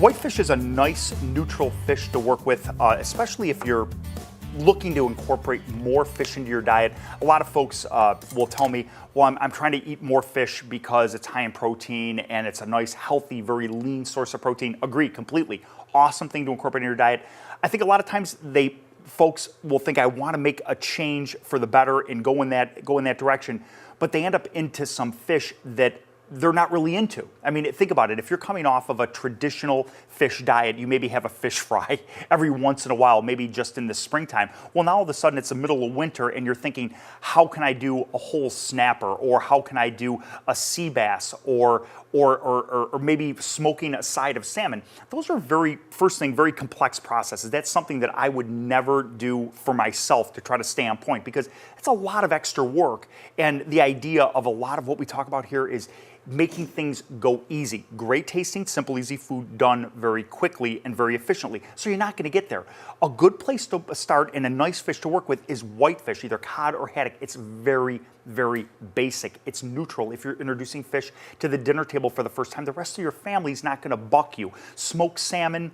Whitefish is a nice neutral fish to work with, especially if you're looking to incorporate more fish into your diet. A lot of folks will tell me, well, I'm trying to eat more fish because it's high in protein and it's a nice, healthy, very lean source of protein. Agree completely. Awesome thing to incorporate in your diet. I think a lot of times folks will think I want to make a change for the better and go in that direction, but they end up into some fish that they're not really into. I mean, think about it. If you're coming off of a traditional fish diet, you maybe have a fish fry every once in a while, maybe just in the springtime. Well, now all of a sudden it's the middle of winter and you're thinking, how can I do a whole snapper, or how can I do a sea bass, or maybe smoking a side of salmon? Those are very complex processes. That's something that I would never do for myself to try to stay on point, because it's a lot of extra work. And the idea of a lot of what we talk about here is making things go easy. Great tasting, simple, easy food done very quickly and very efficiently. So you're not going to get there. A good place to start and a nice fish to work with is whitefish, either cod or haddock. It's very, very basic. It's neutral. If you're introducing fish to the dinner table for the first time, the rest of your family's not going to buck you. Smoked salmon,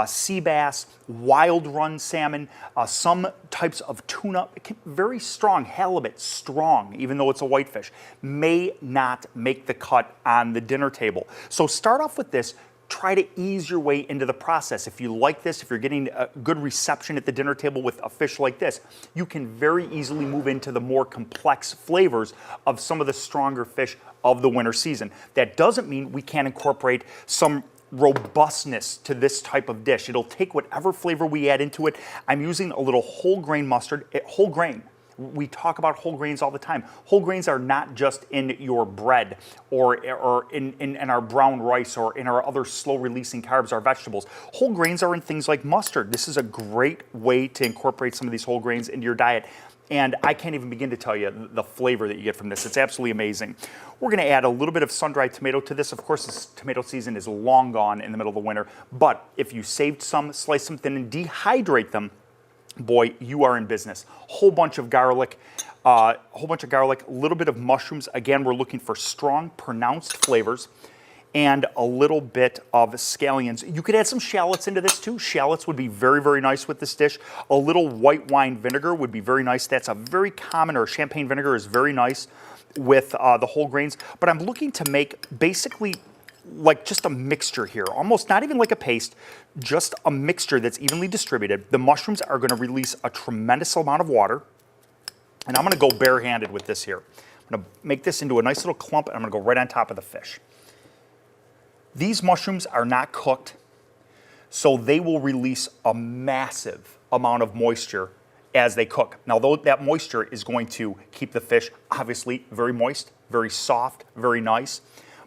sea bass, wild run salmon, some types of tuna, very strong, halibut, strong, even though it's a whitefish, may not make the cut on the dinner table. So start off with this. Try to ease your way into the process. If you like this, if you're getting a good reception at the dinner table with a fish like this, you can very easily move into the more complex flavors of some of the stronger fish of the winter season. That doesn't mean we can't incorporate some robustness to this type of dish. It'll take whatever flavor we add into it. I'm using a little whole grain mustard, whole grain. We talk about whole grains all the time. Whole grains are not just in your bread or in our brown rice or in our other slow-releasing carbs, our vegetables. Whole grains are in things like mustard. This is a great way to incorporate some of these whole grains into your diet. And I can't even begin to tell you the flavor that you get from this. It's absolutely amazing. We're going to add a little bit of sun-dried tomato to this. Of course, this tomato season is long gone in the middle of the winter. But if you saved some, slice them thin, and dehydrate them, boy, you are in business. Whole bunch of garlic, a little bit of mushrooms. Again, we're looking for strong, pronounced flavors, and a little bit of scallions. You could add some shallots into this too. Shallots would be very, very nice with this dish. A little white wine vinegar would be very nice. That's a very common, or champagne vinegar is very nice with the whole grains. But I'm looking to make basically like just a mixture here, almost not even like a paste, just a mixture that's evenly distributed. The mushrooms are going to release a tremendous amount of water, and I'm going to go barehanded with this here. I'm going to make this into a nice little clump, and I'm going to go right on top of the fish. These mushrooms are not cooked, so they will release a massive amount of moisture as they cook. Now, though that moisture is going to keep the fish obviously very moist, very soft, very nice,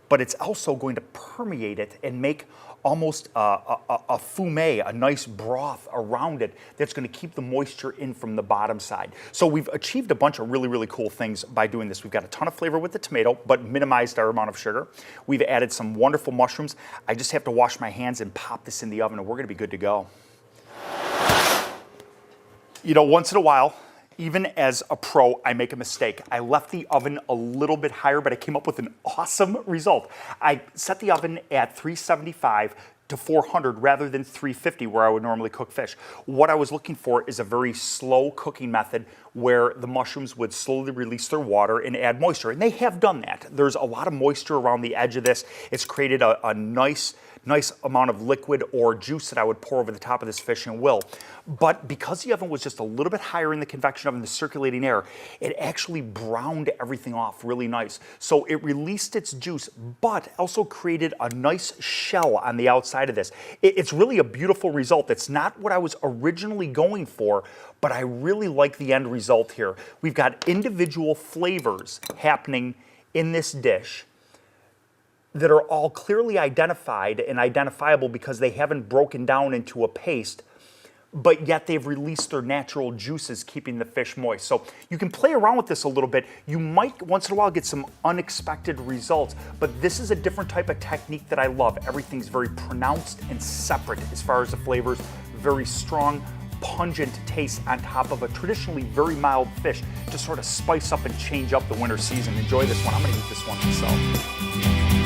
but it's also going to permeate it and make almost a fumet, a nice broth around it that's going to keep the moisture in from the bottom side. So we've achieved a bunch of really, really cool things by doing this. We've got a ton of flavor with the tomato, but minimized our amount of sugar. We've added some wonderful mushrooms. I just have to wash my hands and pop this in the oven, and we're going to be good to go. You know, once in a while, even as a pro, I make a mistake. I left the oven a little bit higher, but I came up with an awesome result. I set the oven at 375 to 400 rather than 350 where I would normally cook fish. What I was looking for is a very slow cooking method where the mushrooms would slowly release their water and add moisture, and they have done that. There's a lot of moisture around the edge of this. It's created a nice amount of liquid or juice that I would pour over the top of this fish and will. But because the oven was just a little bit higher in the convection oven, the circulating air, it actually browned everything off really nice. So it released its juice, but also created a nice shell on the outside of this. It's really a beautiful result. It's not what I was originally going for, but I really like the end result here. We've got individual flavors happening in this dish that are all clearly identified and identifiable because they haven't broken down into a paste, but yet they've released their natural juices, keeping the fish moist. So you can play around with this a little bit. You might once in a while get some unexpected results, but this is a different type of technique that I love. Everything's very pronounced and separate as far as the flavors, very strong, pungent taste on top of a traditionally very mild fish to sort of spice up and change up the winter season. Enjoy this one. I'm gonna eat this one myself.